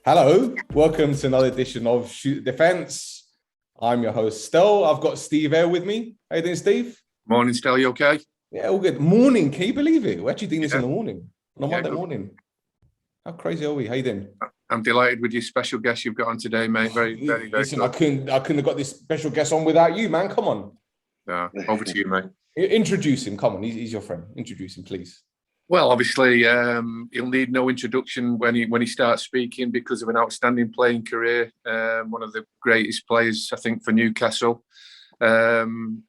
Hello, welcome to another edition of Shoot Defense. I'm your host, Stel. I've got Steve here with me. How you doing, Steve? Morning, Stel. You okay? Yeah, all good. Morning. Can you believe it? We're actually doing this in the morning, on a Monday good. morning. How crazy are we? How you doing? I'm delighted with your special guest you've got on today, mate. Very Listen, good. I couldn't have got this special guest on without you, man. Come on. Over to you, mate. Introduce him. Come on. He's your friend. Introduce him, please. Well, obviously, he'll need no introduction when he starts speaking because of an outstanding playing career. One of the greatest players, I think, for Newcastle. In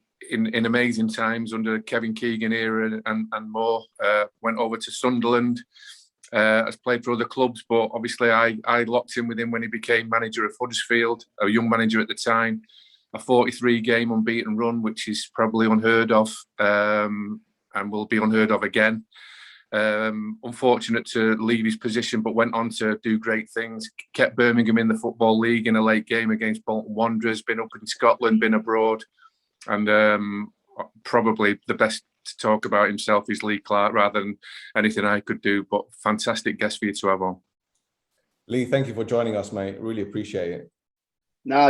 amazing times under Kevin Keegan era and more. Went over to Sunderland. Has played for other clubs, but obviously I locked in with him when he became manager of Huddersfield, a young manager at the time. A 43-game unbeaten run, which is probably unheard of, and will be unheard of again. Unfortunate to leave his position, but went on to do great things. Kept Birmingham in the Football League in a late game against Bolton Wanderers. Been up in Scotland, been abroad, and probably the best to talk about himself is Lee Clark rather than anything I could do. But fantastic guest for you to have on. Lee, thank you for joining us, mate. Really appreciate it.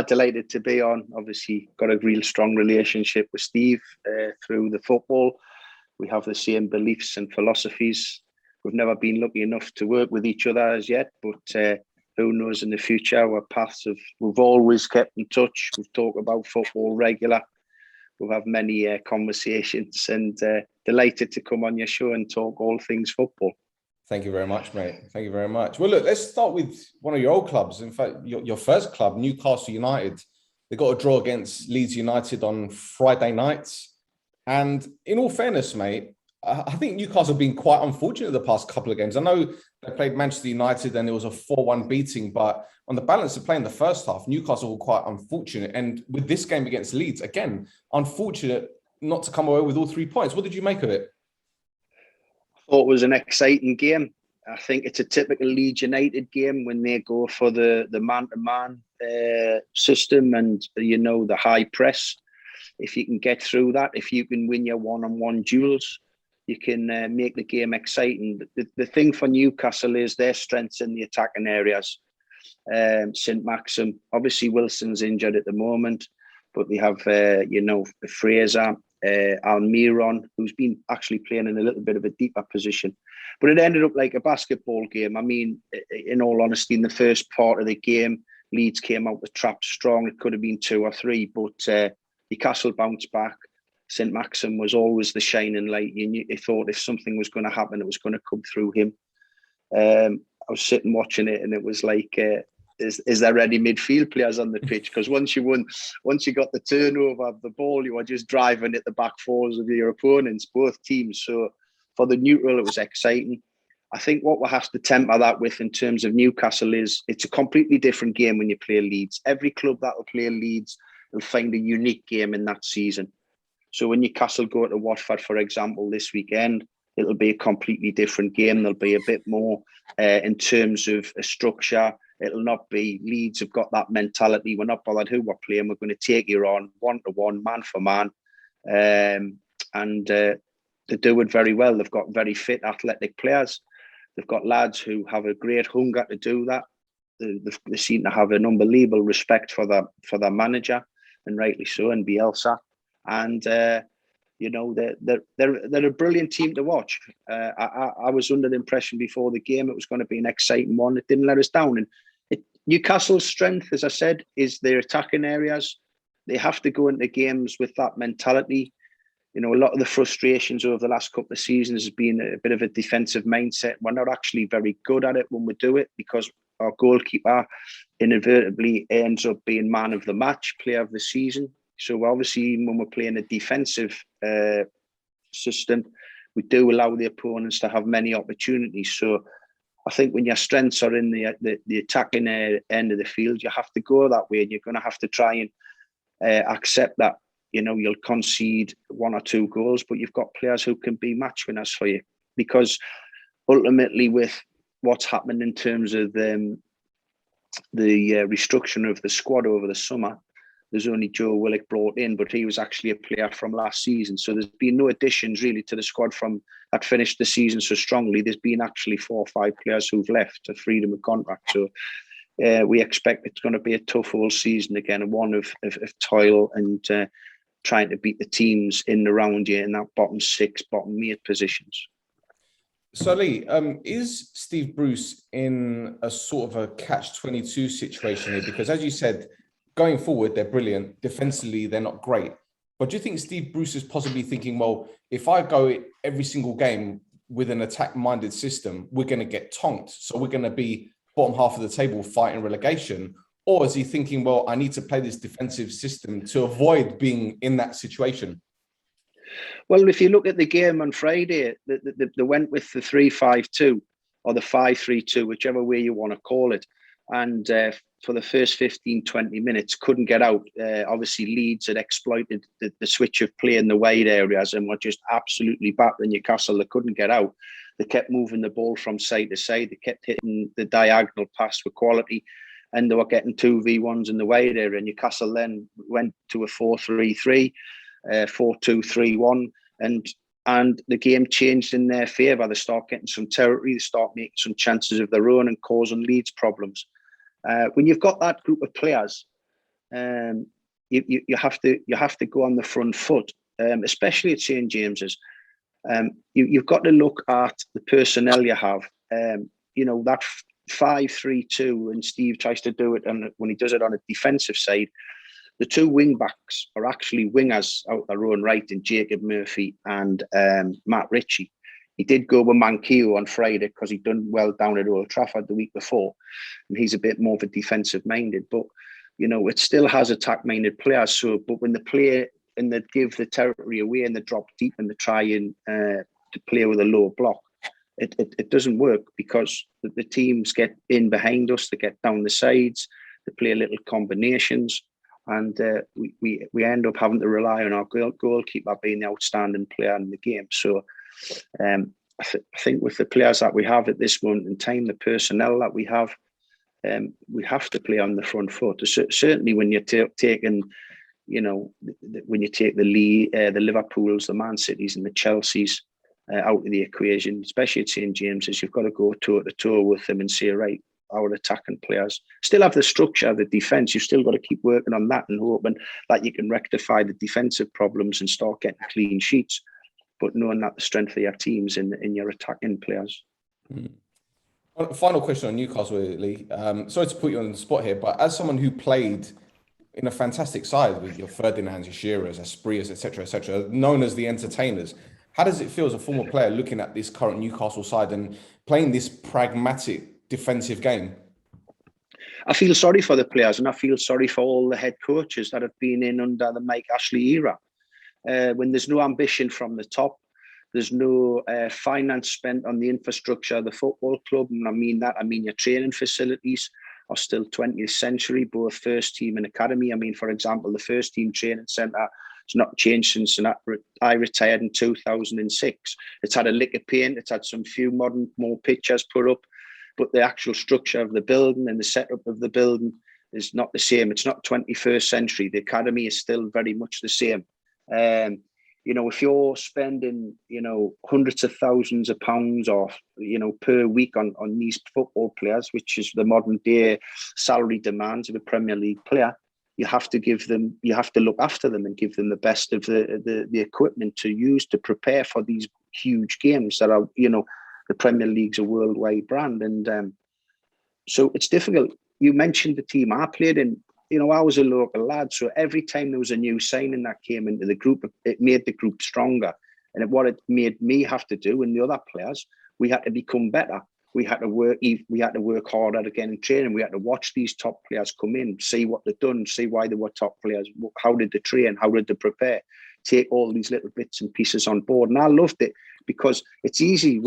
Delighted to be on. Obviously, got a real strong relationship with Steve through the football. We have the same beliefs and philosophies. We've never been lucky enough to work with each other as yet, but who knows in the future? Our paths we've always kept in touch. We've talked about football regular. We'll have many conversations, and delighted to come on your show and talk all things football. Thank you very much, mate. Thank you very much. Well, look, let's start with one of your old clubs. In fact, your first club, Newcastle United. They got a draw against Leeds United on Friday nights. And in all fairness, mate, I think Newcastle have been quite unfortunate the past couple of games. I know they played Manchester United and it was a 4-1 beating, but on the balance of playing the first half, Newcastle were quite unfortunate. And with this game against Leeds, again, unfortunate not to come away with all 3 points. What did you make of it? I thought it was an exciting game. I think it's a typical Leeds United game when they go for the man-to-man system and, the high press. If you can get through that, if you can win your one-on-one duels, you can make the game exciting. The thing for Newcastle is their strengths in the attacking areas. St. Maxim, obviously Wilson's injured at the moment, but they have, Fraser, Almiron, who's been actually playing in a little bit of a deeper position. But it ended up like a basketball game. I mean, in all honesty, in the first part of the game, Leeds came out with traps strong. It could have been 2 or 3, but Newcastle bounced back. St. Maxim was always the shining light. You thought if something was going to happen, it was going to come through him. I was sitting watching it, and it was like, is there any midfield players on the pitch? Because once you got the turnover of the ball, you were just driving at the back fours of your opponents, both teams. So for the neutral, it was exciting. I think what we have to temper that with in terms of Newcastle is it's a completely different game when you play Leeds. Every club that will play Leeds will find a unique game in that season. So when Newcastle go to Watford, for example, this weekend, it'll be a completely different game. There'll be a bit more in terms of a structure. It'll not be Leeds have got that mentality. We're not bothered who we're playing. We're going to take you on one-to-one, man for man. And they do it very well. They've got very fit, athletic players. They've got lads who have a great hunger to do that. They seem to have an unbelievable respect for their manager, and rightly so, and Bielsa. And they're a brilliant team to watch. I was under the impression before the game it was going to be an exciting one. It didn't let us down. And Newcastle's strength, as I said, is their attacking areas. They have to go into games with that mentality. A lot of the frustrations over the last couple of seasons has been a bit of a defensive mindset. We're not actually very good at it when we do it because our goalkeeper inadvertently ends up being man of the match, player of the season. So obviously, when we're playing a defensive system, we do allow the opponents to have many opportunities. So I think when your strengths are in the attacking end of the field, you have to go that way, and you're going to have to try and accept that. You'll concede 1 or 2 goals, but you've got players who can be match winners for you. Because ultimately, with what's happened in terms of the restructuring of the squad over the summer, there's only Joe Willock brought in, but he was actually a player from last season. So there's been no additions really to the squad from that finished the season so strongly. There's been actually 4 or 5 players who've left to freedom of contract. So we expect it's going to be a tough whole season again, and one of toil and trying to beat the teams in and around you in that bottom 6, bottom 8 positions. So Lee, is Steve Bruce in a sort of a catch-22 situation here? Because as you said, going forward, they're brilliant. Defensively, they're not great. But do you think Steve Bruce is possibly thinking, well, if I go every single game with an attack-minded system, we're going to get tonked. So we're going to be bottom half of the table fighting relegation? Or is he thinking, well, I need to play this defensive system to avoid being in that situation? Well, if you look at the game on Friday, they went with the 3-5-2 or the 5-3-2, whichever way you want to call it. And for the first 15, 20 minutes, couldn't get out. Obviously, Leeds had exploited the switch of play in the wide areas and were just absolutely battering Newcastle. They couldn't get out. They kept moving the ball from side to side. They kept hitting the diagonal pass with quality, and they were getting 2v1s in the wide area. Newcastle then went to a 4-3-3. 4-2-3-1, and the game changed in their favour. They start getting some territory, they start making some chances of their own and causing Leeds problems. When you've got that group of players, you have to go on the front foot, especially at St James's. You've got to look at the personnel you have. That 5-3-2, and Steve tries to do it, and when he does it on a defensive side, the 2 wing backs are actually wingers out their own right in Jacob Murphy and Matt Ritchie. He did go with Manquillo on Friday because he'd done well down at Old Trafford the week before, and he's a bit more of a defensive-minded. But, it still has attack-minded players. So, but when they play and they give the territory away and they drop deep and they try and to play with a low block, it doesn't work because the teams get in behind us, they get down the sides, they play little combinations. And we end up having to rely on our goalkeeper being the outstanding player in the game. So I think with the players that we have at this moment in time, the personnel that we have to play on the front foot. Certainly when you're taking, when you take the Liverpools, the Man Cities and the Chelseas out of the equation, especially at St James's, you've got to go toe-to-toe with them and say, right, our attacking players still have the structure of the defence. You've still got to keep working on that and hoping that you can rectify the defensive problems and start getting clean sheets, but knowing that the strength of your teams in your attacking players. Final question on Newcastle, Lee. Sorry to put you on the spot here, but as someone who played in a fantastic side with your Ferdinands, your Shearers, Esprias, etc., known as the entertainers, how does it feel as a former player looking at this current Newcastle side and playing this pragmatic defensive game? I feel sorry for the players, and I feel sorry for all the head coaches that have been in under the Mike Ashley era. When there's no ambition from the top, there's no finance spent on the infrastructure of the football club. And I mean your training facilities are still 20th century, both first team and academy. I mean, for example, the first team training centre has not changed since I retired in 2006. It's had a lick of paint, it's had some few more pictures put up, but the actual structure of the building and the setup of the building is not the same. It's not 21st century. The academy is still very much the same. If you're spending, hundreds of thousands of pounds or, per week on these football players, which is the modern day salary demands of a Premier League player, you have to look after them and give them the best of the equipment to use to prepare for these huge games that are, the Premier League's a worldwide brand. And so it's difficult. You mentioned the team I played in. I was a local lad. So every time there was a new signing that came into the group, it made the group stronger. And what it made me have to do and the other players, we had to become better. We had to work harder again in training. We had to watch these top players come in, see what they've done, see why they were top players. How did they train? How did they prepare? Take all these little bits and pieces on board. And I loved it because it's easy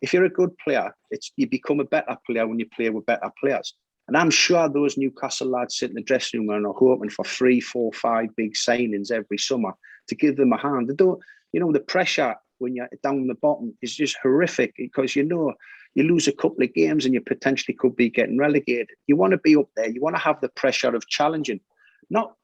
if you're a good player, you become a better player when you play with better players. And I'm sure those Newcastle lads sit in the dressing room and are hoping for 3, 4, 5 big signings every summer to give them a hand. They don't, the pressure when you're down the bottom is just horrific because you lose a couple of games and you potentially could be getting relegated. You want to be up there. You want to have the pressure of challenging. Not,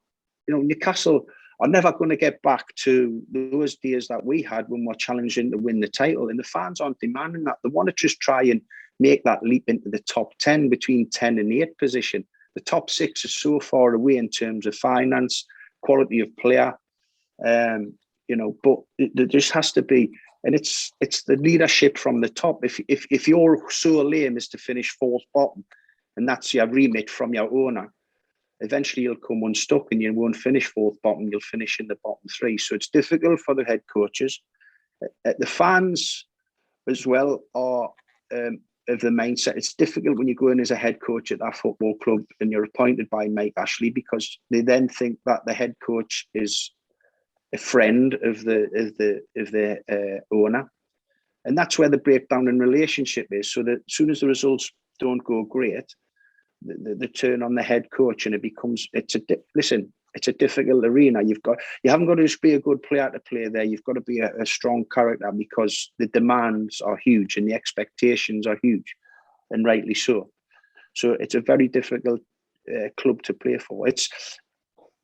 Newcastle are never going to get back to those days that we had when we're challenging to win the title. And the fans aren't demanding that. They want to just try and make that leap into the top 10, between 10 and 8 position. The top 6 is so far away in terms of finance, quality of player, but there just has to be, and it's the leadership from the top. If you're so lame as to finish 4th bottom, and that's your remit from your owner, eventually you'll come unstuck and you won't finish 4th bottom, you'll finish in the bottom 3. So it's difficult for the head coaches. The fans as well are of the mindset. It's difficult when you go in as a head coach at that football club and you're appointed by Mike Ashley, because they then think that the head coach is a friend of the owner, and that's where the breakdown in relationship is. So that as soon as the results don't go great, the turn on the head coach, and it's a difficult arena. You haven't got to just be a good player to play there. You've got to be a strong character, because the demands are huge and the expectations are huge, and rightly so. So it's a very difficult club to play for.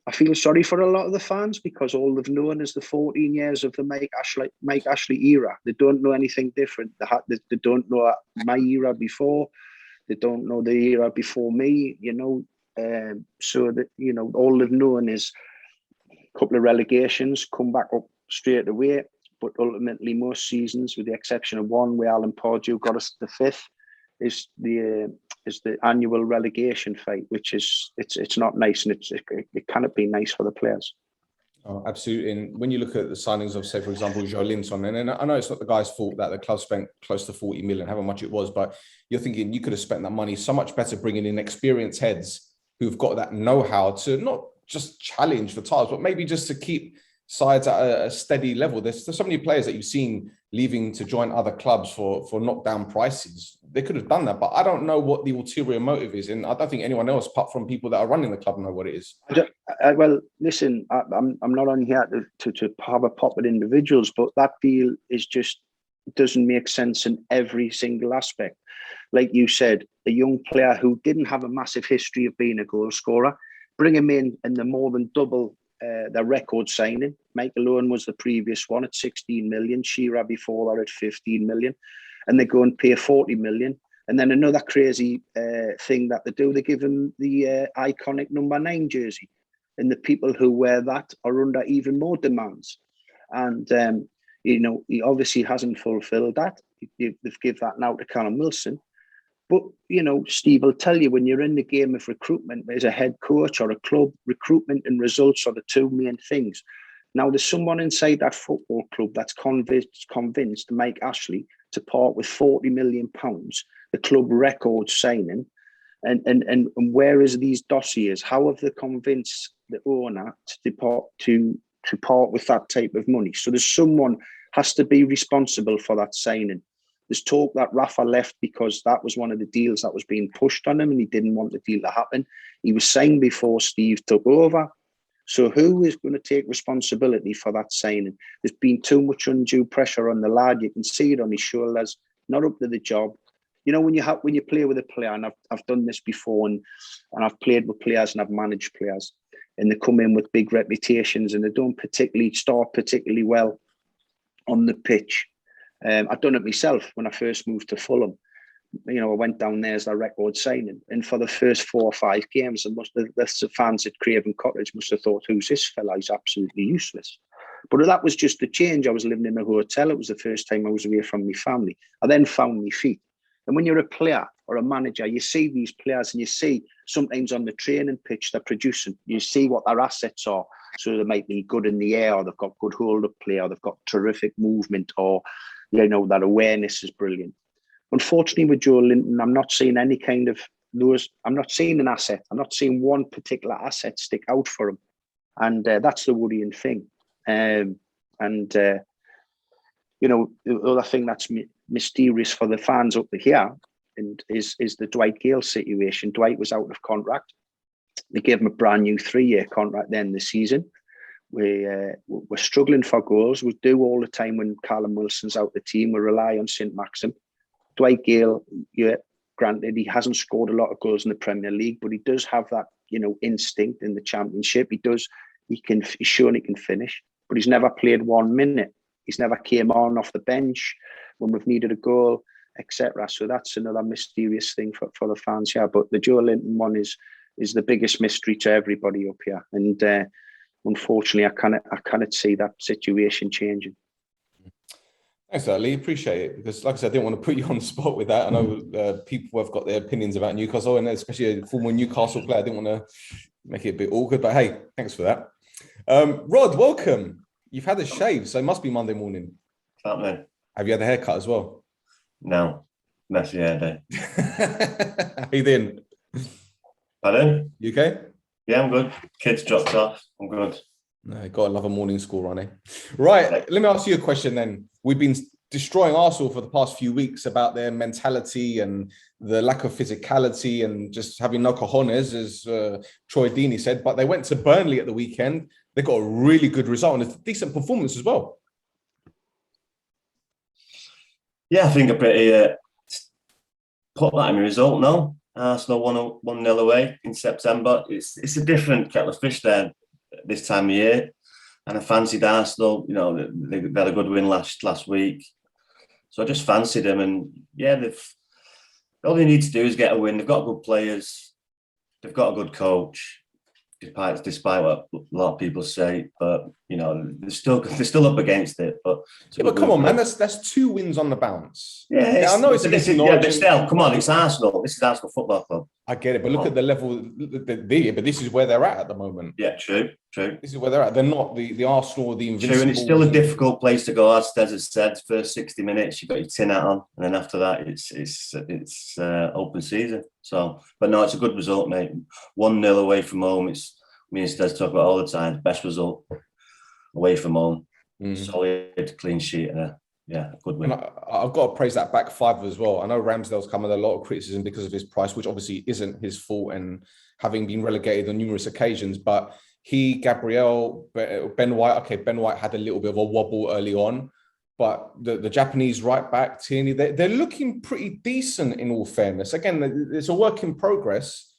I feel sorry for a lot of the fans, because all they've known is the 14 years of the Mike Ashley era. They don't know anything different. They don't know my era before. They don't know the era before me, so that, all they've known is a couple of relegations, come back up straight away. But ultimately, most seasons, with the exception of one where Alan Pardew got us to 5th, is the annual relegation fight, which it's not nice, and it cannot be nice for the players. Oh, absolutely. And when you look at the signings of, say, for example, Joelinton, and I know it's not the guy's fault that the club spent close to 40 million, however much it was, but you're thinking you could have spent that money so much better bringing in experienced heads who've got that know-how to not just challenge for titles, but maybe just to keep sides at a steady level. There's so many players that you've seen leaving to join other clubs for knockdown prices. They could have done that, but I don't know what the ulterior motive is, and I don't think anyone else, apart from people that are running the club, know what it is. Well, listen, I'm not on here to have a pop at individuals, but that deal doesn't make sense in every single aspect. Like you said, a young player who didn't have a massive history of being a goal scorer, bring him in and they're more than double their record signing. Michael Owen was the previous one at 16 million, Shearer before that at 15 million, and they go and pay 40 million. And then another crazy thing that they do, they give him the iconic number 9 jersey, and the people who wear that are under even more demands. And he obviously hasn't fulfilled that. They've given that now to Callum Wilson. But, Steve will tell you, when you're in the game of recruitment as a head coach or a club, recruitment and results are the two main things. Now, there's someone inside that football club that's convinced Mike Ashley to part with £40 million, the club record signing. And where is these dossiers? How have they convinced the owner to part with that type of money? So there's someone has to be responsible for that signing. There's talk that Rafa left because that was one of the deals that was being pushed on him and he didn't want the deal to happen. He was signed before Steve took over. So who is going to take responsibility for that signing? There's been too much undue pressure on the lad. You can see it on his shoulders, not up to the job. When you play with a player, and I've done this before, and I've played with players and I've managed players, and they come in with big reputations and they don't start particularly well on the pitch. I've done it myself when I first moved to Fulham. I went down there as a record signing, and for the first 4 or 5 games, the fans at Craven Cottage must have thought, "Who's this fella? He's absolutely useless." But that was just a change. I was living in a hotel. It was the first time I was away from my family. I then found my feet. And when you're a player or a manager, you see these players and you see sometimes on the training pitch they're producing. You see what their assets are. So they might be good in the air, or they've got good hold-up play, or they've got terrific movement, or that awareness is brilliant. Unfortunately, with Joelinton, I'm not seeing any kind of those. I'm not seeing an asset. I'm not seeing one particular asset stick out for him, and that's the worrying thing. The other thing that's mysterious for the fans up here is the Dwight Gale situation. Dwight was out of contract. They gave him a brand new 3-year contract then this season. We're struggling for goals. We do all the time when Callum Wilson's out the team. We rely on St. Maxim. Dwight Gale, granted, he hasn't scored a lot of goals in the Premier League, but he does have that, instinct in the Championship. He's shown he can finish, but he's never played 1 minute. He's never came on off the bench when we've needed a goal. etc. So that's another mysterious thing for the fans here. But the Joe Linton one is the biggest mystery to everybody up here, and unfortunately, I cannot see that situation changing. Thanks, Ali. Appreciate it, because, like I said, I didn't want to put you on the spot with that. I know people have got their opinions about Newcastle, and especially a former Newcastle player. I didn't want to make it a bit awkward, but hey, thanks for that. Rod, welcome. You've had a shave, so it must be Monday morning. Happening. Have you had a haircut as well? No, messy hair day. How you doing? Pardon? You okay? Yeah, I'm good. Kids dropped off. I'm good. No, gotta love a morning school run, eh? Right, let me ask you a question then. We've been destroying Arsenal for the past few weeks about their mentality and the lack of physicality and just having no cojones, as Troy Deeney said. But they went to Burnley at the weekend. They got a really good result and a decent performance as well. Yeah, I think I pretty put that in the result now. Arsenal 1-0 away in September. It's a different kettle of fish there this time of year. And I fancied Arsenal. You know, they had a good win last week. So I just fancied them. And yeah, all they need to do is get a win. They've got good players. They've got a good coach, despite what a lot of people say. But you know, they're still up against it. But come on, man, that's 2 wins on the bounce. Yeah, I know it's but still, come on, it's Arsenal. This is Arsenal Football Club. I get it, but look at the level but this is where they're at the moment. Yeah, true. This is where they're at. They're not the Arsenal, the Invincibles. True, and it's still a difficult place to go. As Stel has said, first 60 minutes you've got your tin hat on, and then after that it's open season. So, but no, it's a good result, mate. 1-0 away from home. It's me and Stel talk about all the time. Best result away from home. Solid, clean sheet, and a good win. And I've got to praise that back five as well. I know Ramsdale's come under a lot of criticism because of his price, which obviously isn't his fault, and having been relegated on numerous occasions. But he, Gabriel, Ben White. Okay, Ben White had a little bit of a wobble early on, but the Japanese right back, Tierney, they're looking pretty decent in all fairness. Again, it's a work in progress.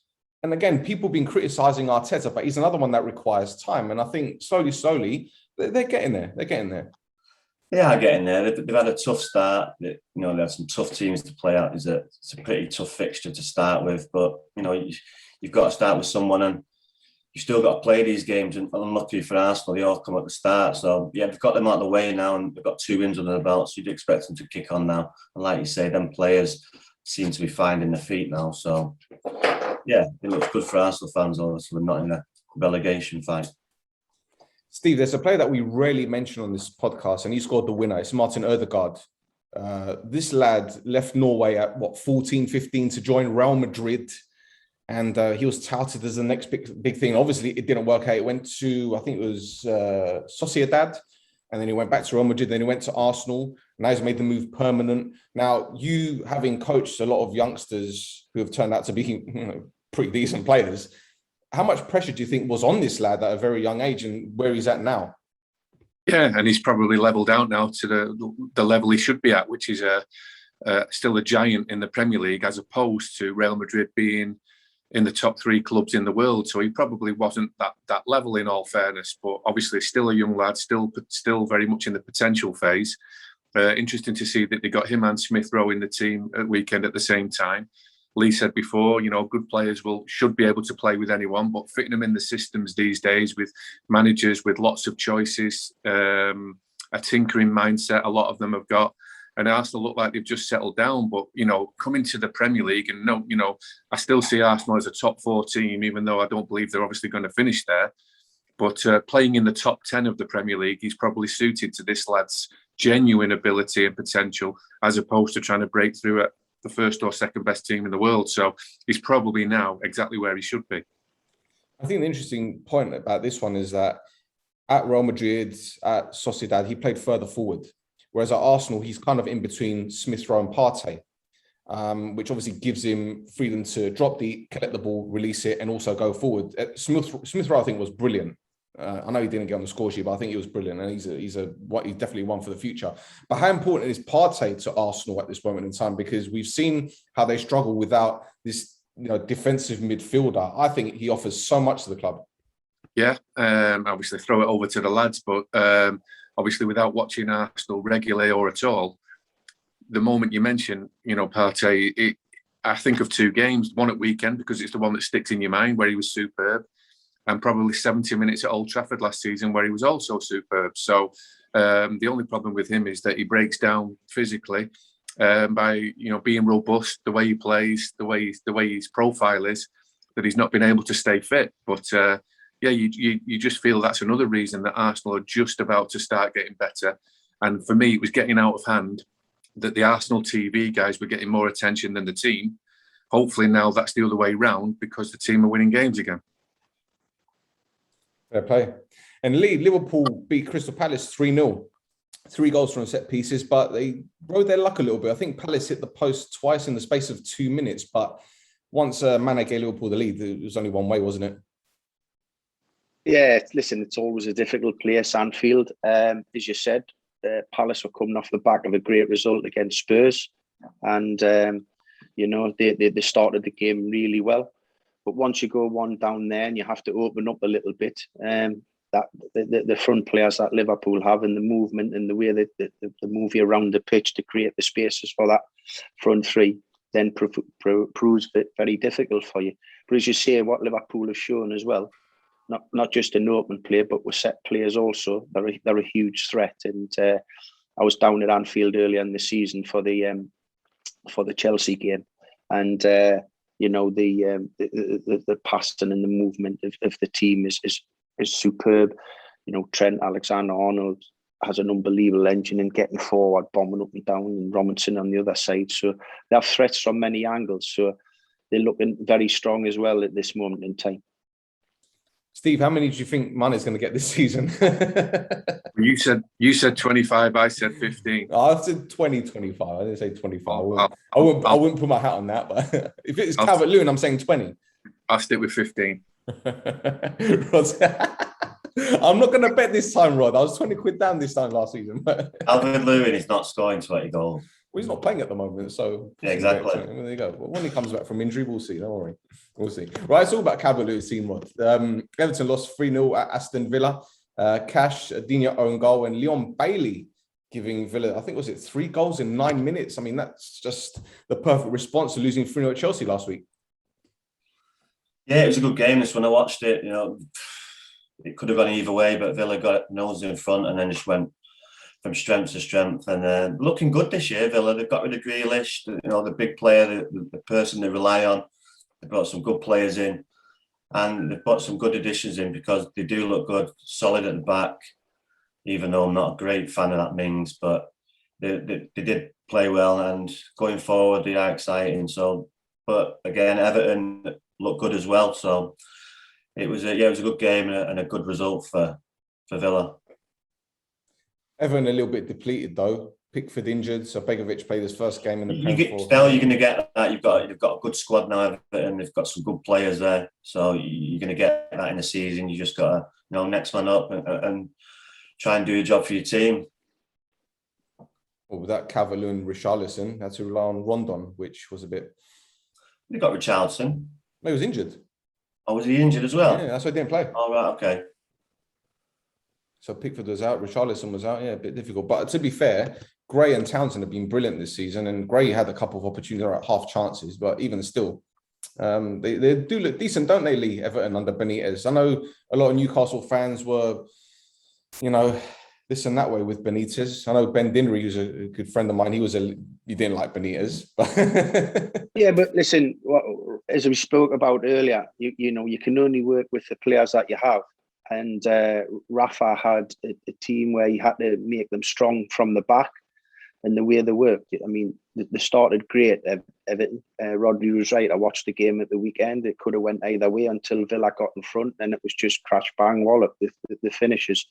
And again, people have been criticising Arteta, but he's another one that requires time. And I think slowly, they're getting there. They're getting there. Yeah, I'm getting there. They've had a tough start. You know, they had some tough teams to play out. It's a pretty tough fixture to start with. But, you know, you've got to start with someone, and you've still got to play these games. And unlucky for Arsenal, they all come at the start. So, yeah, they've got them out of the way now, and they've got 2 wins under the belt. So you'd expect them to kick on now. And like you say, them players seem to be finding their feet now. So, yeah, it looks good for Arsenal fans, obviously. We're not in a relegation fight. Steve, there's a player that we rarely mention on this podcast, and he scored the winner. It's Martin Odegaard. This lad left Norway at 14, 15 to join Real Madrid, and he was touted as the next big thing. Obviously, it didn't work out. It went to, I think it was Sociedad, and then he went back to Real Madrid. Then he went to Arsenal. Now he's made the move permanent. Now, you having coached a lot of youngsters who have turned out to be pretty decent players, how much pressure do you think was on this lad at a very young age, and where he's at now? Yeah, and he's probably levelled out now to the level he should be at, which is still a giant in the Premier League, as opposed to Real Madrid being in the top 3 clubs in the world. So he probably wasn't that level, in all fairness, but obviously still a young lad, still very much in the potential phase. Interesting to see that they got him and Smith Rowe in the team at weekend at the same time. Lee said before, you know, good players should be able to play with anyone, but fitting them in the systems these days with managers with lots of choices, a tinkering mindset, a lot of them have got. And Arsenal look like they've just settled down, but, you know, coming to the Premier League, and no, you know, I still see Arsenal as a top 4 team, even though I don't believe they're obviously going to finish there. But playing in the top 10 of the Premier League, he's probably suited to this lad's genuine ability and potential, as opposed to trying to break through at the first or second best team in the world. So he's probably now exactly where he should be. I think the interesting point about this one is that at Real Madrid, at Sociedad, he played further forward. Whereas at Arsenal, he's kind of in between Smith Rowe and Partey, which obviously gives him freedom to drop collect the ball, release it, and also go forward. Smith Rowe, I think, was brilliant. I know he didn't get on the score sheet, but I think he was brilliant, and he's definitely one for the future. But how important is Partey to Arsenal at this moment in time? Because we've seen how they struggle without this, defensive midfielder. I think he offers so much to the club. Yeah, obviously throw it over to the lads, but obviously without watching Arsenal regularly or at all, the moment you mention, Partey, I think of two games, one at weekend because it's the one that sticks in your mind where he was superb, and probably 70 minutes at Old Trafford last season where he was also superb. So the only problem with him is that he breaks down physically by being robust, the way he plays, the way his profile is, that he's not been able to stay fit. But you just feel that's another reason that Arsenal are just about to start getting better. And for me, it was getting out of hand that the Arsenal TV guys were getting more attention than the team. Hopefully now that's the other way round because the team are winning games again. Fair play. And Liverpool beat Crystal Palace 3-0. 3 goals from set pieces, but they rode their luck a little bit. I think Palace hit the post twice in the space of 2 minutes, but once Mane gave Liverpool the lead, it was only one way, wasn't it? Yeah, listen, it's always a difficult place, Anfield. As you said, Palace were coming off the back of a great result against Spurs, and they started the game really well. But once you go one down there, and you have to open up a little bit, that the front players that Liverpool have, and the movement and the way that they move you around the pitch to create the spaces for that front three, then proves it very difficult for you. But as you say, what Liverpool have shown as well, not just in open play, but with set players also, they're a huge threat. And I was down at Anfield earlier in the season for the Chelsea game, and the passing and the movement of the team is superb. Trent Alexander-Arnold has an unbelievable engine in getting forward, bombing up and down, and Robinson on the other side. So they have threats from many angles. So they're looking very strong as well at this moment in time. Steve, how many do you think Mane's going to get this season? You said 25. I said 15. I said 20, 25. I didn't say 25. I wouldn't put my hat on that. But if it's Calvert-Lewin, I'm saying 20. I'll stick with 15. I'm not going to bet this time, Rod. I was 20 quid down this time last season. Calvert-Lewin is not scoring 20 goals. Well, he's not playing at the moment, so yeah, exactly. There you go. Well, when he comes back from injury, we'll see. Don't worry, we'll see. Right, it's all about Calvert-Lewin's team, Rod. Everton lost 3-0 at Aston Villa. Cash, Digne own goal, and Leon Bailey giving Villa, I think, was it 3 goals in 9 minutes? I mean, that's just the perfect response to losing 3-0 at Chelsea last week. Yeah, it was a good game. This when I watched it, it could have gone either way, but Villa got nose in front and then just went from strength to strength, and looking good this year. Villa, they've got rid of Grealish, the big player, the person they rely on. They've brought some good players in, and they've got some good additions in because they do look good, solid at the back. Even though I'm not a great fan of that Mings, but they did play well, and going forward they are exciting. So, but again, Everton looked good as well. So it was a good game and a good result for Villa. Everton a little bit depleted though. Pickford injured, so Begovic played his first game in the Stel, you're going to get that. You've got a good squad now, Everton. They've got some good players there, so you're going to get that in the season. You just got to next man up and try and do a job for your team. Well, with that Calvert-Lewin, Richarlison had to rely on Rondon, which was a bit. They got Richarlison. No, he was injured. Oh, was he injured as well? Yeah, that's why he didn't play. Oh, right, okay. So Pickford was out, Richarlison was out. Yeah, a bit difficult. But to be fair, Gray and Townsend have been brilliant this season, and Gray had a couple of opportunities, at half chances, but even still, they do look decent, don't they, Lee, Everton under Benitez? I know a lot of Newcastle fans were, this and that way with Benitez. I know Ben Dinnery, who's a good friend of mine, he didn't like Benitez. But yeah, but listen, as we spoke about earlier, you can only work with the players that you have. And Rafa had a team where he had to make them strong from the back, and the way they worked. I mean, they started great. Everton, Rhodri was right. I watched the game at the weekend. It could have went either way until Villa got in front, and it was just crash bang wallop the finishes.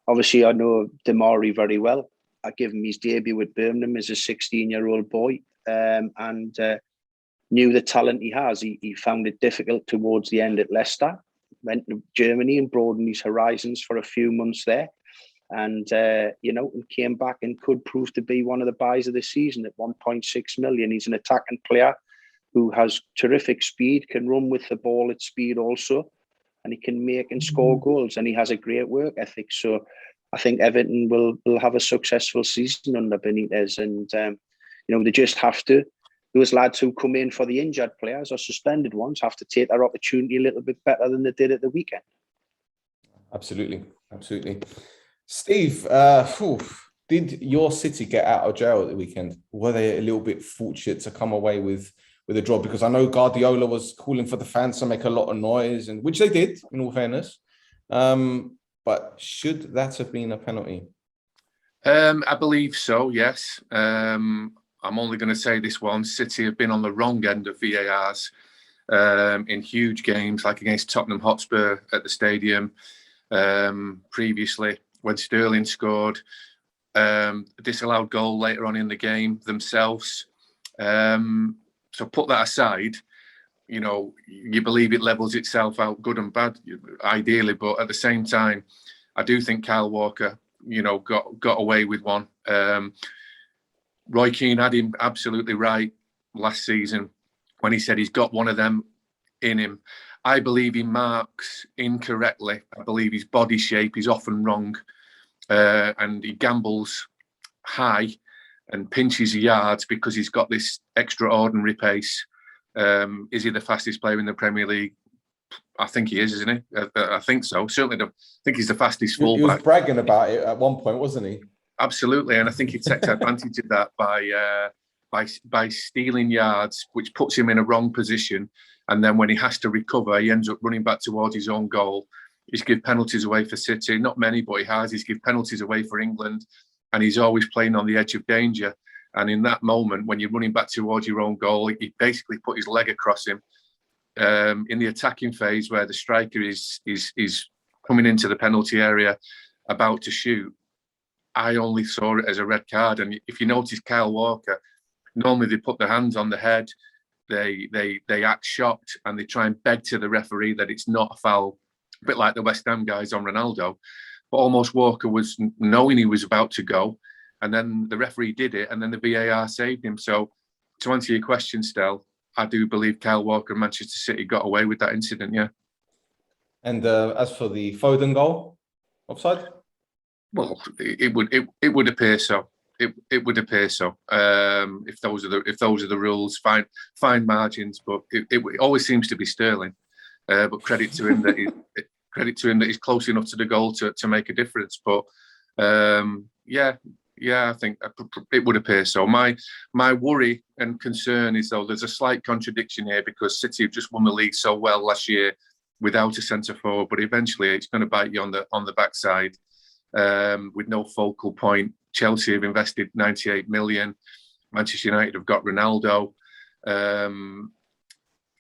Obviously, I know Demari very well. I gave him his debut at Birmingham as a 16-year-old boy, and knew the talent he has. He found it difficult towards the end at Leicester. Went to Germany and broadened his horizons for a few months there, and and came back and could prove to be one of the buys of the season at 1.6 million. He's an attacking player who has terrific speed, can run with the ball at speed also, and he can make and score goals, and he has a great work ethic. So I think Everton will have a successful season under Benitez, and They just have to. Those lads who come in for the injured players or suspended ones have to take their opportunity a little bit better than they did at the weekend. Absolutely. Steve, did your City get out of jail at the weekend? Were they a little bit fortunate to come away with a draw? Because I know Guardiola was calling for the fans to make a lot of noise, and which they did, in all fairness. But should that have been a penalty? I believe so, yes. I'm only going to say this one. City have been on the wrong end of VARs in huge games, like against Tottenham Hotspur at the stadium previously, when Sterling scored a disallowed goal later on in the game themselves. So put that aside, you believe it levels itself out, good and bad, ideally. But at the same time, I do think Kyle Walker, got away with one. Roy Keane had him absolutely right last season when he said he's got one of them in him. I believe he marks incorrectly. I believe his body shape is often wrong, and he gambles high and pinches yards because he's got this extraordinary pace. Is he the fastest player in the Premier League? I think he is, isn't he? I think so. Certainly, I think he's the fastest fullback. He was bragging about it at one point, wasn't he? Absolutely, and I think he takes advantage of that by stealing yards, which puts him in a wrong position. And then when he has to recover, he ends up running back towards his own goal. He's given penalties away for City, not many, but he has. He's given penalties away for England, and he's always playing on the edge of danger. And in that moment, when you're running back towards your own goal, he basically put his leg across him. In the attacking phase, where the striker is coming into the penalty area, about to shoot, I only saw it as a red card. And if you notice, Kyle Walker, normally they put their hands on the head, they act shocked, and they try and beg to the referee that it's not a foul, a bit like the West Ham guys on Ronaldo. But almost Walker was knowing he was about to go, and then the referee did it, and then the VAR saved him. So to answer your question, Stel, I do believe Kyle Walker and Manchester City got away with that incident, yeah. And as for the Foden goal, offside? Well, it would appear so. It would appear so. If those are the rules, fine margins, but it always seems to be Sterling. But credit to him that he's close enough to the goal to make a difference. But I think it would appear so. My worry and concern is, though, there's a slight contradiction here, because City have just won the league so well last year without a centre forward, but eventually it's going to bite you on the backside with no focal point. Chelsea have invested 98 million. Manchester United have got Ronaldo.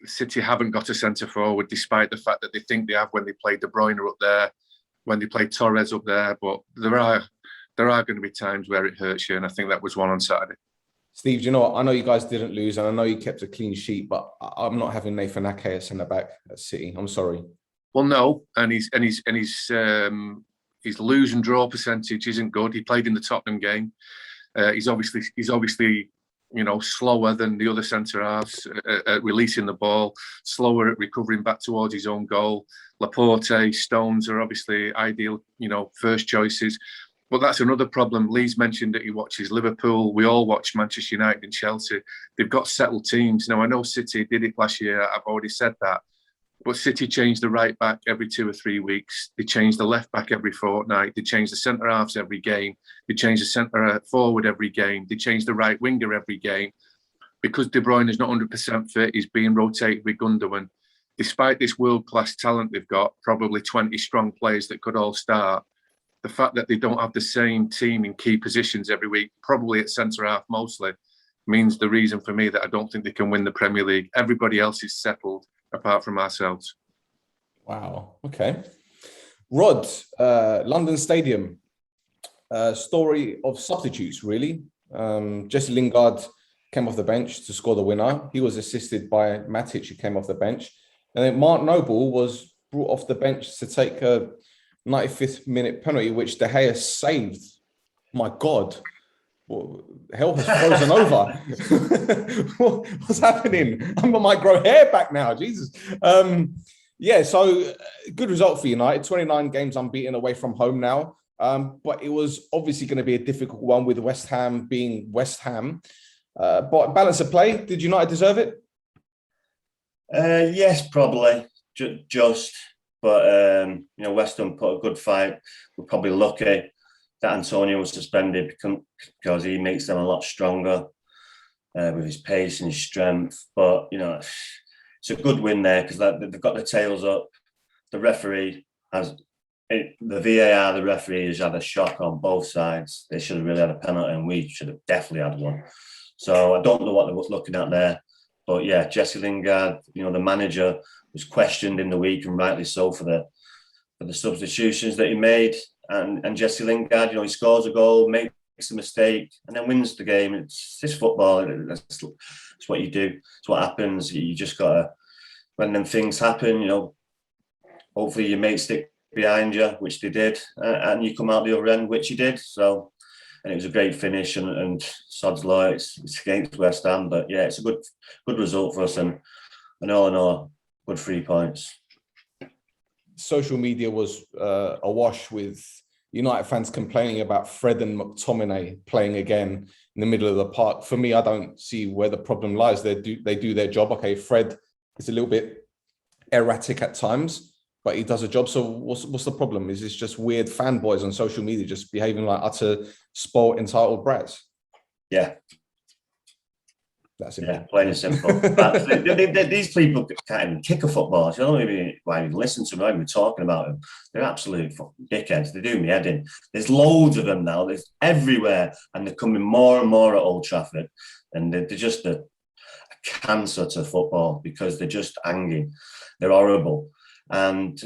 City haven't got a centre forward, despite the fact that they think they have when they played De Bruyne up there, when they played Torres up there. But there are going to be times where it hurts you, and I think that was one on Saturday. Steve, do you know what? I know you guys didn't lose, and I know you kept a clean sheet, but I'm not having Nathan Ake as centre back at City. I'm sorry. Well, no, and his lose and draw percentage isn't good. He played in the Tottenham game. He's obviously slower than the other centre halves at releasing the ball, slower at recovering back towards his own goal. Laporte, Stones are obviously ideal, first choices. But that's another problem. Lee's mentioned that he watches Liverpool. We all watch Manchester United and Chelsea. They've got settled teams. Now, I know City did it last year. I've already said that. But City changed the right back every 2 or 3 weeks. They changed the left back every fortnight. They changed the centre halves every game. They changed the centre forward every game. They changed the right winger every game. Because De Bruyne is not 100% fit, he's being rotated with Gundogan. Despite this world-class talent they've got, probably 20 strong players that could all start, the fact that they don't have the same team in key positions every week, probably at centre half mostly, means the reason for me that I don't think they can win the Premier League. Everybody else is settled, apart from ourselves. Wow. Okay. Rod, London Stadium, story of substitutes, really. Jesse Lingard came off the bench to score the winner. He was assisted by Matic, who came off the bench. And then Mark Noble was brought off the bench to take a 95th minute penalty, which De Gea saved. My God. Hell has frozen over. What's happening? I might grow hair back now. Jesus. So good result for United. 29 games unbeaten away from home now. But it was obviously going to be a difficult one with West Ham being West Ham. But balance of play, did United deserve it? Yes, probably. Just. But, West Ham put a good fight. We're probably lucky that Antonio was suspended because he makes them a lot stronger with his pace and his strength. But, it's a good win there because they've got their tails up. The referee the VAR, the referee has had a shock on both sides. They should have really had a penalty and we should have definitely had one. So I don't know what they were looking at there. But yeah, Jesse Lingard, the manager was questioned in the week, and rightly so, for the substitutions that he made. And Jesse Lingard, he scores a goal, makes a mistake, and then wins the game. It's just football. That's what you do. It's what happens. You just gotta, when them things happen, hopefully your mates stick behind you, which they did, and you come out the other end, which he did. So, and it was a great finish, and sod's law, it's against West Ham, but yeah, it's a good result for us, and all in all, good 3 points. Social media was awash with United fans complaining about Fred and McTominay playing again in the middle of the park. For me, I don't see where the problem lies. They do their job. Okay, Fred is a little bit erratic at times, but he does a job. So what's the problem? Is this just weird fanboys on social media just behaving like utter spoiled, entitled brats? Yeah. That's it. Yeah, plain and simple. These people can't even kick a football. So I don't even why even listen to them, not even talking about them. They're absolute fucking dickheads. They do me head in. There's loads of them now. There's everywhere, and they're coming more and more at Old Trafford. And they're just a cancer to football because they're just hanging. They're horrible. And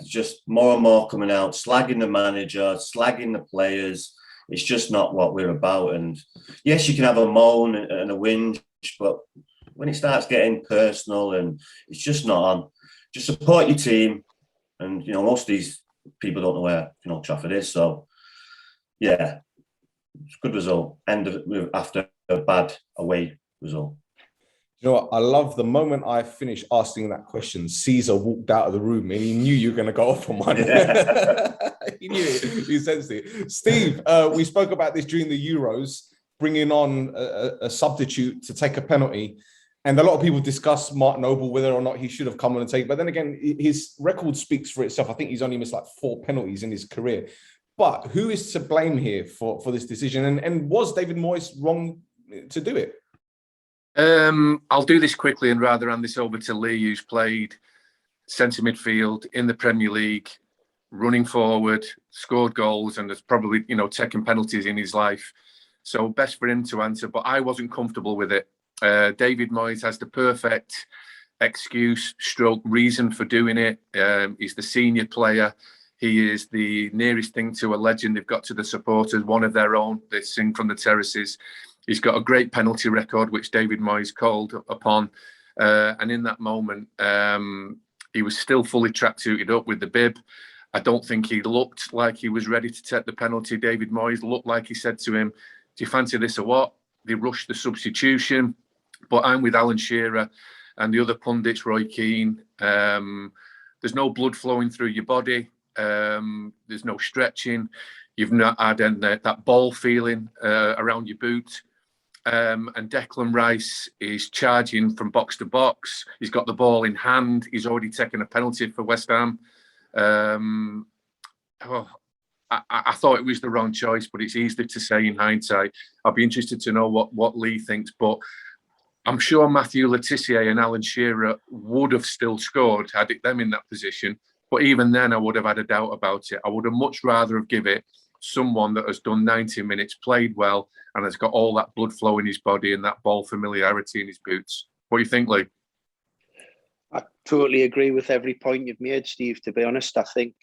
just more and more coming out, slagging the manager, slagging the players. It's just not what we're about. And yes, you can have a moan and a whinge, but when it starts getting personal and it's just not on, just support your team. And, most of these people don't know where, Trafford is. So, yeah, it's a good result. After a bad away result. You know what? I love the moment I finished asking that question, Caesar walked out of the room and he knew you were going to go off on one. Yeah. He knew it. He sensed it. Steve, we spoke about this during the Euros, bringing on a substitute to take a penalty. And a lot of people discuss Mark Noble, whether or not he should have come on and take. But then again, his record speaks for itself. I think he's only missed like 4 penalties in his career. But who is to blame here for this decision? And was David Moyes wrong to do it? I'll do this quickly and rather hand this over to Lee, who's played centre midfield in the Premier League, running forward, scored goals, and has probably, taken penalties in his life. So best for him to answer, but I wasn't comfortable with it. David Moyes has the perfect excuse, stroke reason for doing it. He's the senior player. He is the nearest thing to a legend they've got to the supporters, one of their own. They sing from the terraces. He's got a great penalty record, which David Moyes called upon. And in that moment, he was still fully tracksuited up with the bib. I don't think he looked like he was ready to take the penalty. David Moyes looked like he said to him, do you fancy this or what? They rushed the substitution. But I'm with Alan Shearer and the other pundits, Roy Keane. There's no blood flowing through your body. There's no stretching. You've not had that ball feeling around your boot. And Declan Rice is charging from box to box. He's got the ball in hand. He's already taken a penalty for West Ham. I thought it was the wrong choice, but it's easy to say in hindsight. I'll be interested to know what Lee thinks. But I'm sure Matthew Letizia and Alan Shearer would have still scored had it them in that position. But even then, I would have had a doubt about it. I would have much rather have given it someone that has done 90 minutes, played well, and has got all that blood flow in his body and that ball familiarity in his boots. What do you think, Lee? I totally agree with every point you've made, Steve, to be honest. I think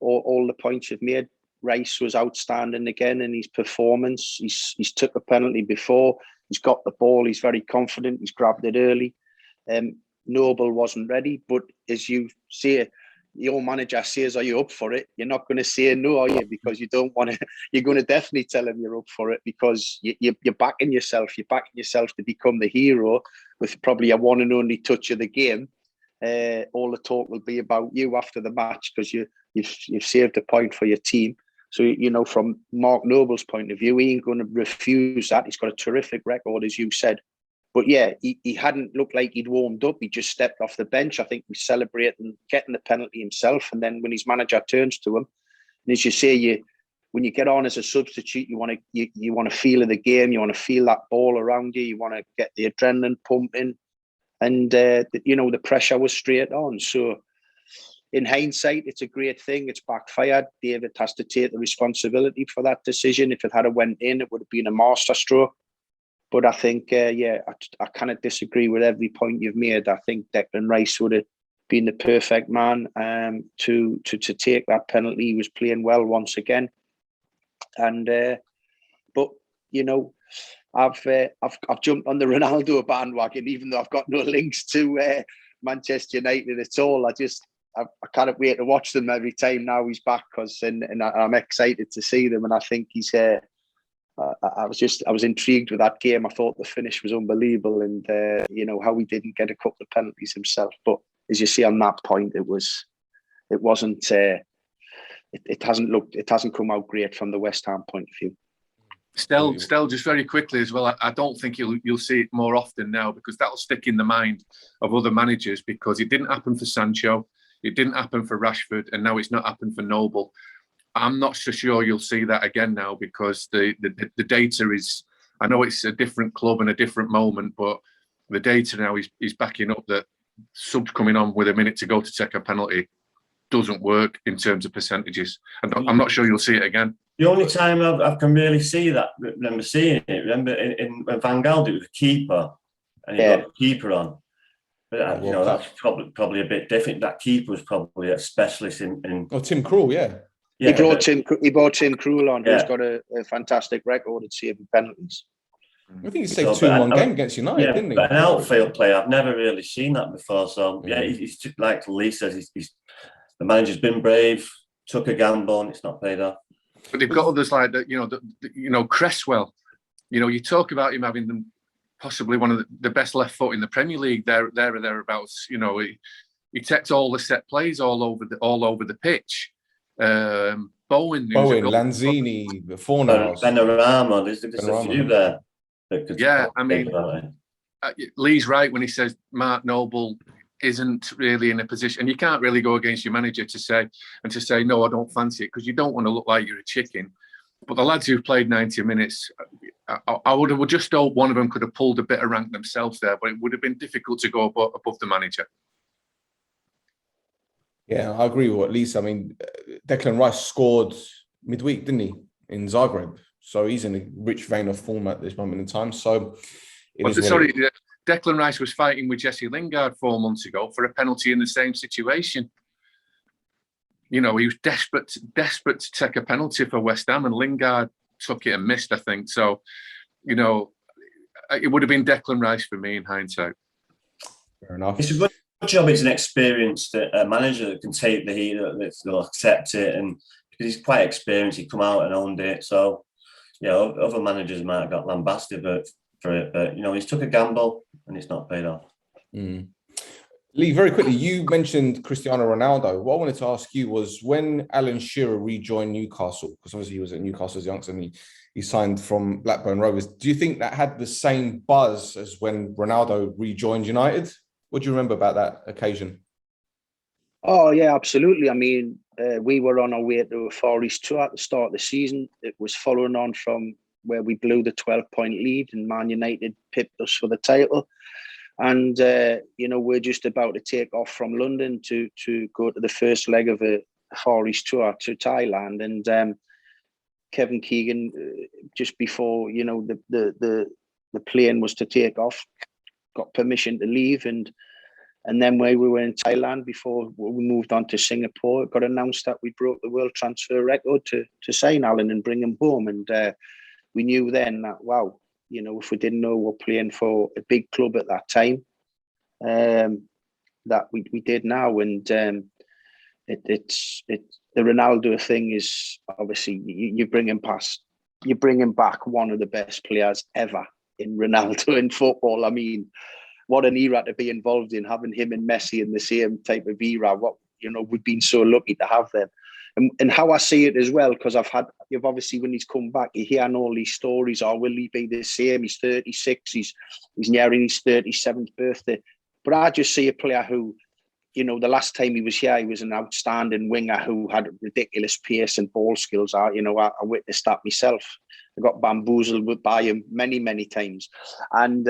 all the points you've made, Rice was outstanding again in his performance. He's took a penalty before. He's got the ball. He's very confident. He's grabbed it early. Noble wasn't ready, but as you say, your manager says, are you up for it? You're not going to say no, are you? Because you don't want to. You're going to definitely tell him you're up for it because you're backing yourself. You're backing yourself to become the hero with probably a one and only touch of the game. All the talk will be about you after the match because you've saved a point for your team. So, from Mark Noble's point of view, he ain't going to refuse that. He's got a terrific record, as you said. But yeah, he hadn't looked like he'd warmed up. He just stepped off the bench. I think he was celebrating getting the penalty himself. And then when his manager turns to him, and as you say, when you get on as a substitute, you want to feel the game. You want to feel that ball around you. You want to get the adrenaline pumping. And, the pressure was straight on. So in hindsight, it's a great thing. It's backfired. David has to take the responsibility for that decision. If it had went in, it would have been a masterstroke. But I think, I kind of disagree with every point you've made. I think Declan Rice would have been the perfect man to take that penalty. He was playing well once again. And but I've jumped on the Ronaldo bandwagon, even though I've got no links to Manchester United at all. I can't wait to watch them every time now he's back, and I'm excited to see them. And I think he's. I was intrigued with that game. I thought the finish was unbelievable, and how he didn't get a couple of penalties himself. But as you see on that point, it wasn't. It hasn't come out great from the West Ham point of view. Stel, just very quickly as well. I don't think you'll see it more often now, because that'll stick in the mind of other managers, because it didn't happen for Sancho, it didn't happen for Rashford, and now it's not happened for Noble. I'm not so sure you'll see that again now, because the data is. I know it's a different club and a different moment, but the data now is backing up that subs coming on with a minute to go to take a penalty doesn't work in terms of percentages. I'm not sure you'll see it again. The only time I can really see that, remember seeing it, when Van Gaal did it with the keeper, and he got the keeper on. But that's probably a bit different. That keeper was probably a specialist in. Oh, Tim Krul, yeah. He brought Tim Krul on, who's got a fantastic record at saving penalties. I think he saved 2 in one game against United, didn't he? But an outfield player, I've never really seen that before. So he's just, like Lee says, the manager's been brave, took a gamble, and it's not paid off. But they've got others like that. Cresswell. You talk about him having possibly one of the best left foot in the Premier League. There or thereabouts. He takes all the set plays all over the pitch. Bowen, Lanzini, Fornals, Benrahma. There's a few there. Lee's right when he says Mark Noble isn't really in a position, and you can't really go against your manager to say no, I don't fancy it, because you don't want to look like you're a chicken. But the lads who've played 90 minutes, I would have just hoped one of them could have pulled a bit of rank themselves there, but it would have been difficult to go above the manager. Yeah, I agree with what Lee said. I mean, Declan Rice scored midweek, didn't he, in Zagreb? So he's in a rich vein of form at this moment in time. So, Declan Rice was fighting with Jesse Lingard 4 months ago for a penalty in the same situation. He was desperate to take a penalty for West Ham, and Lingard took it and missed, I think. So, it would have been Declan Rice for me in hindsight. Fair enough. It's a good job. It's an experienced manager that can take the heat, that'll accept it, and because he's quite experienced, he come out and owned it. So, other managers might have got lambasted for it, but he's took a gamble and it's not paid off. Lee, very quickly, you mentioned Cristiano Ronaldo. What I wanted to ask you was, when Alan Shearer rejoined Newcastle, because obviously he was at Newcastle as a youngster and he signed from Blackburn Rovers, do you think that had the same buzz as when Ronaldo rejoined United? What do you remember about that occasion? Oh, yeah, absolutely. I mean, we were on our way to a Far East tour at the start of the season. It was following on from where we blew the 12-point lead and Man United pipped us for the title. And, we're just about to take off from London to go to the first leg of a Far East tour to Thailand. And Kevin Keegan, just before, the plane was to take off, got permission to leave. And then when we were in Thailand, before we moved on to Singapore, it got announced that we broke the world transfer record to sign Alan and bring him home. And we knew then that, wow, if we didn't know we're playing for a big club at that time, that we did now. And it's the Ronaldo thing is obviously you bring him back one of the best players ever in Ronaldo in football. I mean, what an era to be involved in, having him and Messi in the same type of era. We've been so lucky to have them. And how I see it as well, because you've obviously, when he's come back, you hear all these stories. Oh, will he be the same? He's 36. He's nearing his 37th birthday. But I just see a player who, the last time he was here, he was an outstanding winger who had ridiculous pace and ball skills. I witnessed that myself. I got bamboozled by him many, many times. And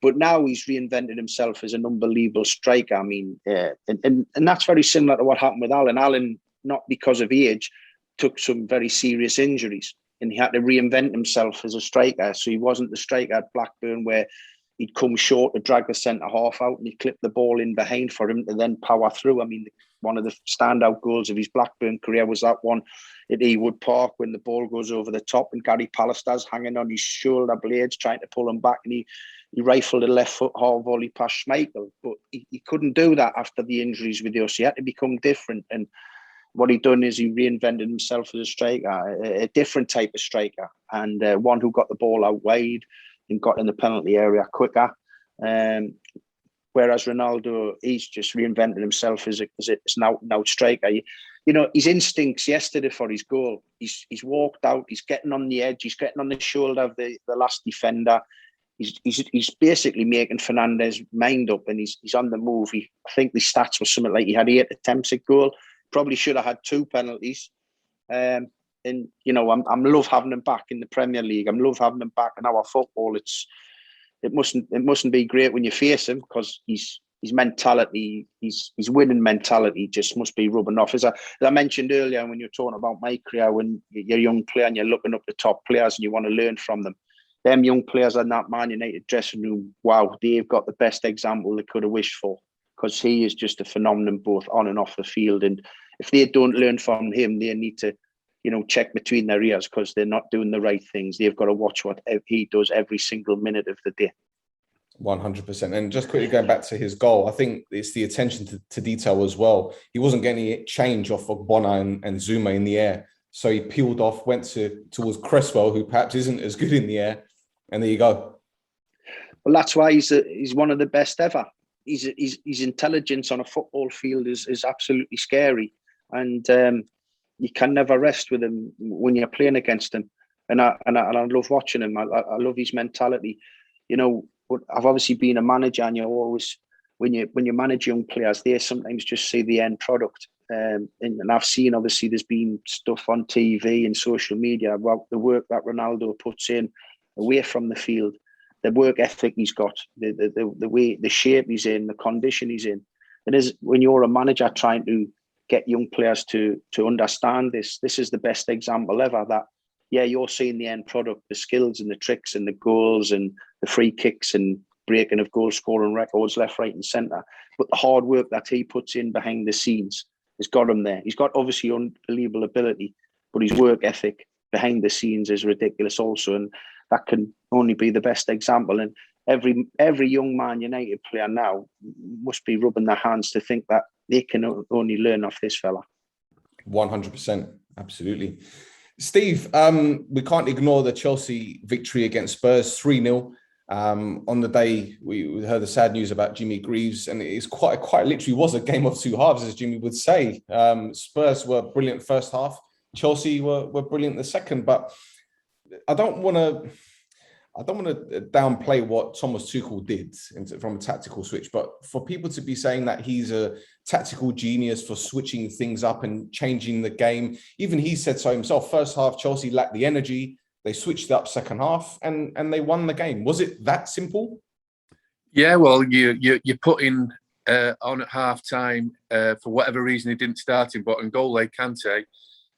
but now he's reinvented himself as an unbelievable striker. I mean, and that's very similar to what happened with Alan. Alan, not because of age, took some very serious injuries, and he had to reinvent himself as a striker. So he wasn't the striker at Blackburn where he'd come short to drag the centre half out and he'd clip the ball in behind for him to then power through. I mean, one of the standout goals of his Blackburn career was that one at Ewood Park when the ball goes over the top and Gary Pallister's hanging on his shoulder blades trying to pull him back, and he rifled a left foot half volley past Schmeichel. But he couldn't do that after the injuries with us. He had to become different. And what he done is he reinvented himself as a striker, a different type of striker, and one who got the ball out wide and got in the penalty area quicker. Whereas Ronaldo, he's just reinvented himself as an out striker. His instincts yesterday for his goal, he's walked out, he's getting on the edge, he's getting on the shoulder of the last defender. He's basically making Fernandez mind up, and he's on the move. I think the stats were something like he had 8 attempts at goal. Probably should have had 2 penalties. And I'm love having him back in the Premier League. I'm love having him back in our football. It mustn't be great when you face him, because his mentality, his winning mentality, just must be rubbing off. As I mentioned earlier, when you were talking about my career, when you're a young player and you're looking up the top players and you want to learn from them, them young players in that Man United dressing room, wow, they've got the best example they could have wished for, because he is just a phenomenon both on and off the field. And if they don't learn from him, they need to check between their ears, because they're not doing the right things. They've got to watch what he does every single minute of the day. 100%. And just quickly going back to his goal, I think it's the attention to detail as well. He wasn't getting any change off of Bona and Zuma in the air. So he peeled off, went towards Cresswell, who perhaps isn't as good in the air. And there you go. Well, that's why he's one of the best ever. His intelligence on a football field is absolutely scary. And you can never rest with him when you're playing against him. And I love watching him. I love his mentality. But I've obviously been a manager, and you're always, when you manage young players, they sometimes just see the end product. And I've seen, obviously, there's been stuff on TV and social media about the work that Ronaldo puts in away from the field, the work ethic he's got, the way, the shape he's in, the condition he's in. It is, when you're a manager trying to get young players to understand this is the best example ever, that you're seeing the end product, the skills and the tricks and the goals and the free kicks and breaking of goal scoring records left, right and centre, but the hard work that he puts in behind the scenes has got him there. He's got obviously unbelievable ability, but his work ethic behind the scenes is ridiculous also, and that can only be the best example. And every young Man United player now must be rubbing their hands to think that they can only learn off this fella. 100%, absolutely. Steve, we can't ignore the Chelsea victory against Spurs, 3-0. On the day, we heard the sad news about Jimmy Greaves, and it's quite literally was a game of 2 halves, as Jimmy would say. Spurs were brilliant first half, Chelsea were brilliant the second, but I don't want to downplay what Thomas Tuchel did from a tactical switch, but for people to be saying that he's a tactical genius for switching things up and changing the game, even he said so himself. First half, Chelsea lacked the energy. They switched it up second half and they won the game. Was it that simple? Yeah, well, you put in on at half time for whatever reason he didn't start him, but N'Golo Kante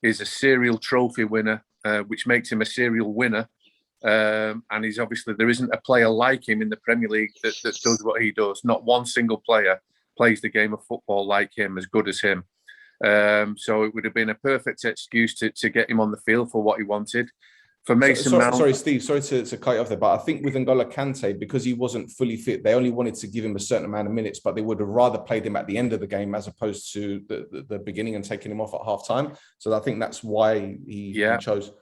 is a serial trophy winner, which makes him a serial winner. And he's obviously, there isn't a player like him in the Premier League that does what he does. Not one single player plays the game of football like him, as good as him. So it would have been a perfect excuse to get him on the field for what he wanted. For Mason Mount, sorry, Steve, sorry to cut you off there, but I think with N'Golo Kante, because he wasn't fully fit, they only wanted to give him a certain amount of minutes, but they would have rather played him at the end of the game as opposed to the beginning and taking him off at half time. So I think that's why he chose.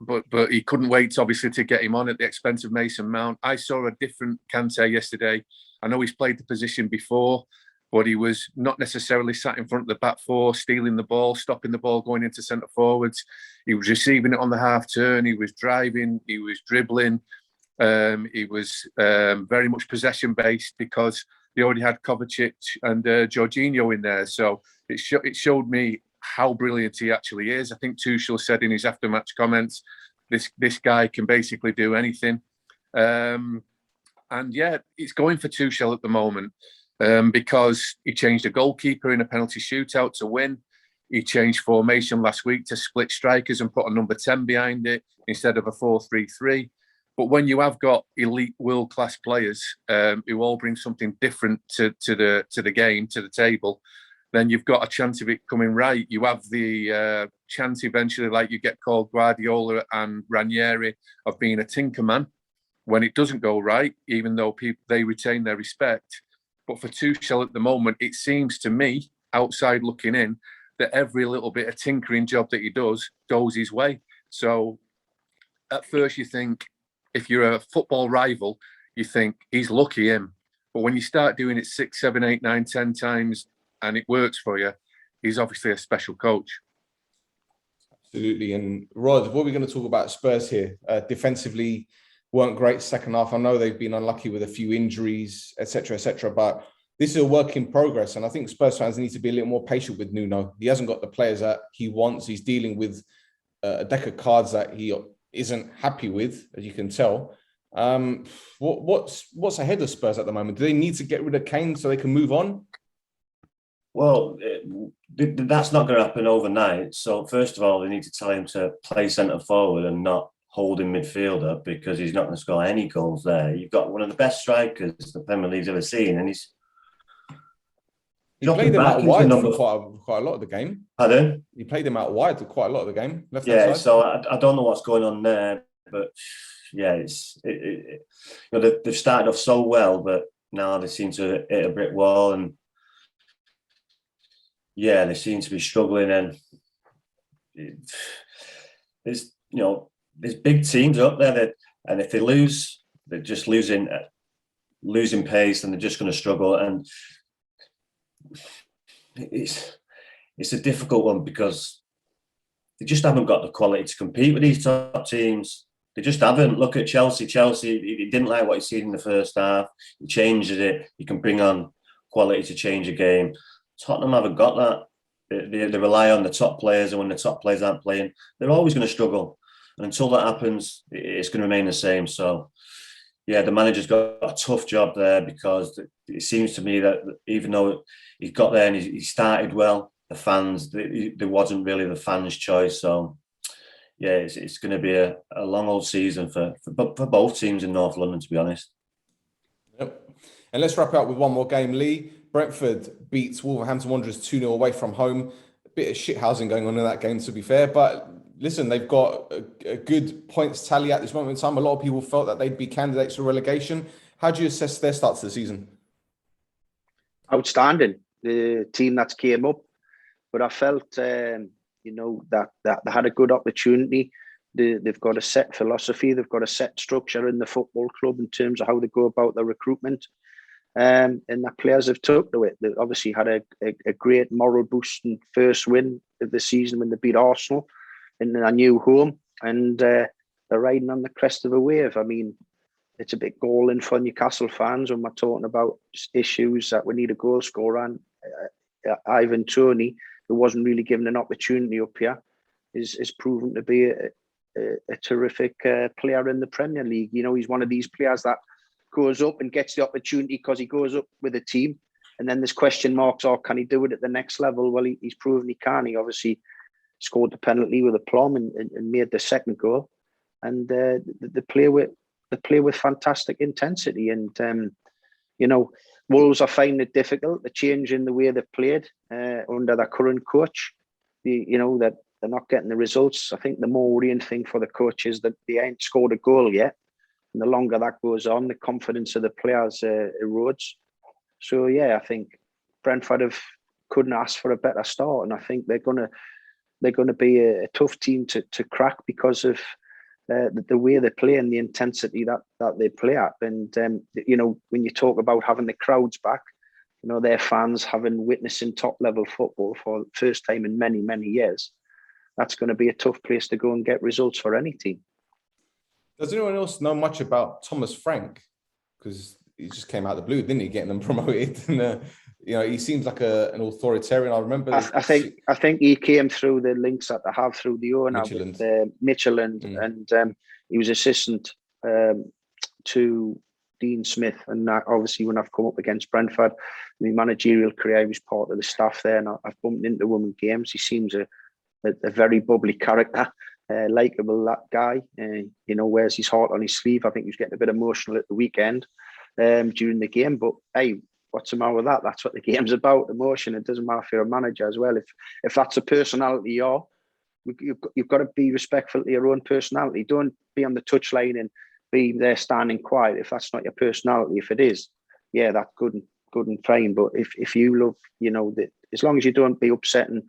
But he couldn't wait, obviously, to get him on at the expense of Mason Mount. I saw a different Kante yesterday. I know he's played the position before, but he was not necessarily sat in front of the back four, stealing the ball, stopping the ball, going into centre forwards. He was receiving it on the half turn. He was driving. He was dribbling. He was very much possession based because they already had Kovacic and Jorginho in there. So it showed me how brilliant he actually is. I think Tuchel said in his after-match comments, this guy can basically do anything. And yeah, it's going for Tuchel at the moment because he changed a goalkeeper in a penalty shootout to win. He changed formation last week to split strikers and put a number 10 behind it instead of a 4-3-3. But when you have got elite world-class players who all bring something different to the game, to the table, then you've got a chance of it coming right. You have the chance eventually, like you get called Guardiola and Ranieri, of being a tinker man when it doesn't go right, even though they retain their respect. But for Tuchel at the moment, it seems to me, outside looking in, that every little bit of tinkering job that he does goes his way. So at first you think, if you're a football rival, you think he's lucky him. But when you start doing it 6, 7, 8, 9, 10 times and it works for you, he's obviously a special coach. Absolutely. And Rod, what are we going to talk about Spurs here? Defensively, weren't great second half. I know they've been unlucky with a few injuries, etc., but this is a work in progress. And I think Spurs fans need to be a little more patient with Nuno. He hasn't got the players that he wants. He's dealing with a deck of cards that he isn't happy with, as you can tell. What's ahead of Spurs at the moment? Do they need to get rid of Kane so they can move on? Well, that's not going to happen overnight. So first of all, they need to tell him to play centre forward and not holding midfielder, because he's not going to score any goals there. You've got one of the best strikers the Premier League's ever seen, and he's he played him out wide for quite a lot of the game. Pardon? He played him out wide for quite a lot of the game. Yeah, so I don't know what's going on there, but yeah, they've started off so well, but now they seem to hit a brick wall, and yeah, they seem to be struggling. And there's big teams up there and if they lose, they're just losing pace, and they're just going to struggle. And it's a difficult one because they just haven't got the quality to compete with these top teams. They just haven't. Look at Chelsea. He didn't like what he seen in the first half. He changes it. You can bring on quality to change a game. Tottenham haven't got that. They rely on the top players, and when the top players aren't playing, they're always going to struggle. And until that happens, it's going to remain the same. So, yeah, the manager's got a tough job there, because it seems to me that even though he got there and he started well, the fans, there wasn't really the fans' choice. So, yeah, it's going to be a long old season for both teams in North London, to be honest. Yep. And let's wrap up with one more game. Lee, Brentford beats Wolverhampton Wanderers 2-0 away from home. A bit of shithousing going on in that game, to be fair. But listen, they've got a good points tally at this moment in time. A lot of people felt that they'd be candidates for relegation. How do you assess their start to the season? Outstanding. The team that's came up. But I felt, that they had a good opportunity. They've got a set philosophy. They've got a set structure in the football club in terms of how they go about their recruitment. And the players have took to it. They obviously had a great moral boost and first win of the season when they beat Arsenal in a new home. And they're riding on the crest of a wave. I mean, it's a bit galling for Newcastle fans when we're talking about issues that we need a goal scorer. And Ivan Toney, who wasn't really given an opportunity up here, is proven to be a terrific player in the Premier League. You know, he's one of these players that goes up and gets the opportunity because he goes up with a team. And then there's question marks, can he do it at the next level? Well, he's proven he can. He obviously scored the penalty with aplomb and made the second goal. And they play with fantastic intensity. And, Wolves are finding it difficult to change in the way they've played under their current coach. That they're not getting the results. I think the more worrying thing for the coach is that they ain't scored a goal yet. And the longer that goes on, the confidence of the players erodes. So, yeah, I think Brentford couldn't ask for a better start. And I think they're going to be a tough team to crack because of the way they play and the intensity that they play at. And, when you talk about having the crowds back, you know, their fans having witnessing top level football for the first time in many, many years, that's going to be a tough place to go and get results for any team. Does anyone else know much about Thomas Frank? Because he just came out of the blue, didn't he, getting them promoted? And you know, he seems like an authoritarian. I remember. I think he came through the links that they have through the owner with Michelin, and he was assistant to Dean Smith. And obviously, when I've come up against Brentford, my managerial career, he was part of the staff there, and I've bumped into him in games. He seems a very bubbly character. Likeable, that guy, you know, wears his heart on his sleeve. I think he was getting a bit emotional at the weekend during the game, but hey, what's the matter with that? That's what the game's about, emotion. It doesn't matter if you're a manager as well. If that's a personality you've got to be respectful to your own personality. Don't be on the touchline and be there standing quiet if that's not your personality. If it is, yeah, that's good and fine. But if you love, you know, as long as you don't be upsetting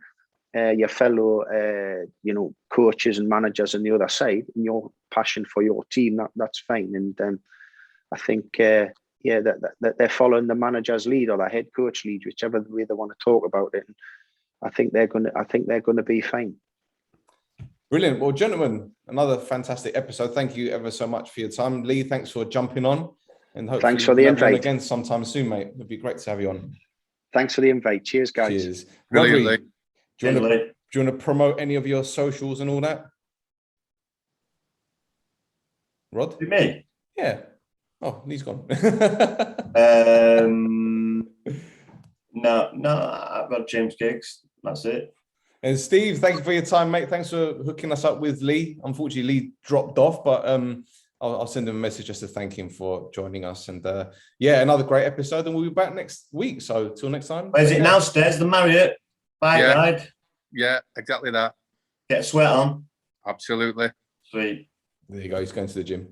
your fellow, you know, coaches and managers on the other side, and your passion for your team, that's fine. And I think, that they're following the manager's lead or the head coach lead, whichever way they want to talk about it. And I think they're going to be fine. Brilliant. Well, gentlemen, another fantastic episode. Thank you ever so much for your time, Lee. Thanks for jumping on, and hopefully thanks for the invite again sometime soon, mate. It'd be great to have you on. Thanks for the invite. Cheers, guys. Cheers. Rhodri, do you want to promote any of your socials and all that? Rod? Me? Yeah. Oh, he's gone. No, I've got James Giggs. That's it. And Steve, thank you for your time, mate. Thanks for hooking us up with Lee. Unfortunately, Lee dropped off, but I'll send him a message just to thank him for joining us. And another great episode, and we'll be back next week. So till next time. Where's it now, Stairs? The Marriott. Bye, ride. Yeah, exactly that. Get a sweat on. Absolutely. Sweet. There you go. He's going to the gym.